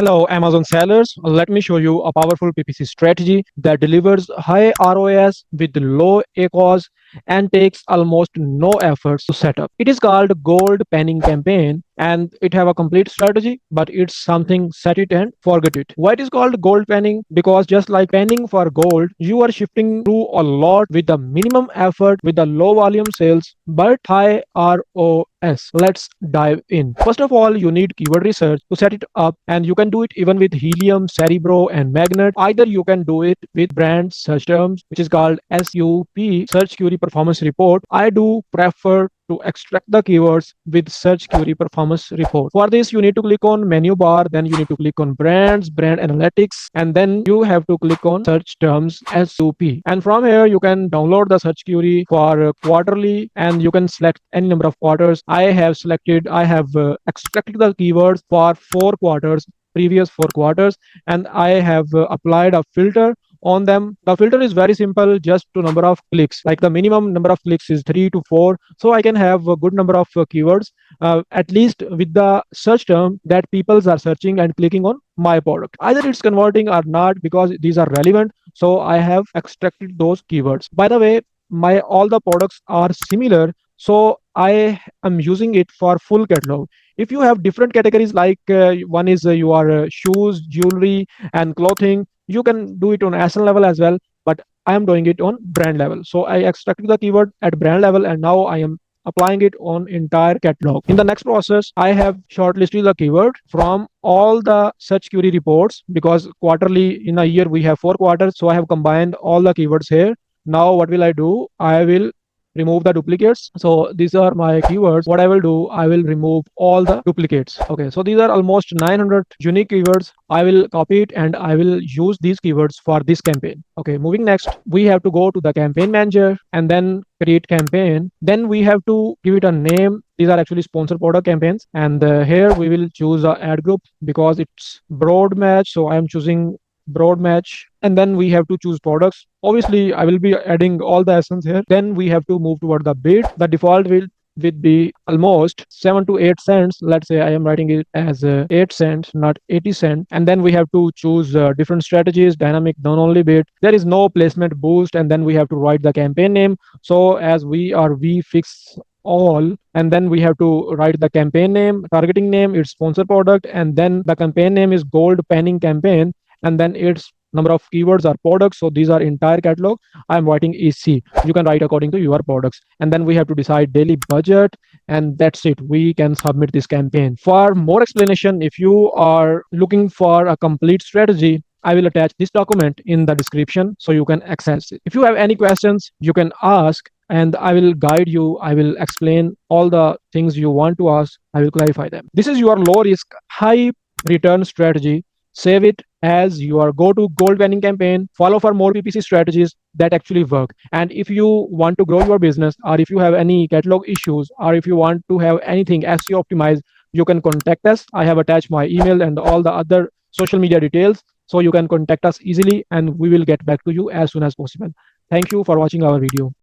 Hello, Amazon sellers. Let me show you a powerful PPC strategy that delivers high ROAS with low ACOS and takes almost no efforts to set up. It is called Gold Penning Campaign and it have a complete strategy, but it's something set it and forget it. Why it is called gold penning? Because just like penning for gold, you are shifting through a lot with the minimum effort with the low volume sales but high ROS. Let's dive in. First of all, you need keyword research to set it up, and you can do it even with Helium, Cerebro, and Magnet. Either you can do it with brand search terms, which is called SUP, Search Query Performance Report. I do prefer to extract the keywords with search query performance report. For this, you need to click on menu bar, then you need to click on brands, brand analytics, and then you have to click on search terms SUP. And from here, you can download the search query for quarterly, and you can select any number of quarters. I have extracted the keywords for 4 quarters, previous 4 quarters, and I have applied a filter on them. The filter is very simple, just to number of clicks. Like the minimum number of clicks is 3 to 4, so I can have a good number of keywords, at least with the search term that people are searching and clicking on my product. Either it's converting or not, because these are relevant, so I have extracted those keywords. By the way, my all the products are similar, so I am using it for full catalog. If you have different categories, like one is your shoes, jewelry, and clothing, you can do it on SN level as well, but I am doing it on brand level. So I extracted the keyword at brand level, and now I am applying it on entire catalog. In the next process, I have shortlisted the keyword from all the search query reports, because quarterly in a year we have 4 quarters, so I have combined all the keywords here. Now what will I do? I will remove the duplicates. So these are my keywords. What I will do, I will remove all the duplicates. Okay, so these are almost 900 unique keywords. I will copy it and I will use these keywords for this campaign. Okay, moving next, we have to go to the campaign manager and then create campaign. Then we have to give it a name. These are actually sponsored product campaigns, and here we will choose a ad group because it's broad match, so I am choosing broad match. And then we have to choose products. Obviously I will be adding all the essence here. Then we have to move toward the bid. The default will be almost 7 to 8 cents. Let's say I am writing it as 8 cents, not 80 cents. And then we have to choose different strategies: dynamic, non only bid. There is no placement boost, and then we have to write the campaign name. So as we fix all, and then we have to write the campaign name, targeting name, its sponsor product, and then the campaign name is gold penning campaign, and then its number of keywords are products. So these are entire catalog. I am writing EC. You can write according to your products. And then we have to decide daily budget, and that's it. We can submit this campaign. For more explanation, if you are looking for a complete strategy, I will attach this document in the description so you can access it. If you have any questions, you can ask, and I will guide you. I will explain all the things you want to ask. I will clarify them. This is your low risk, high return strategy. Save it as your go-to gold penning campaign. Follow for more PPC strategies that actually work. And if you want to grow your business, or if you have any catalog issues, or if you want to have anything SEO optimized, you can contact us. I have attached my email and all the other social media details, so you can contact us easily and we will get back to you as soon as possible. Thank you for watching our video.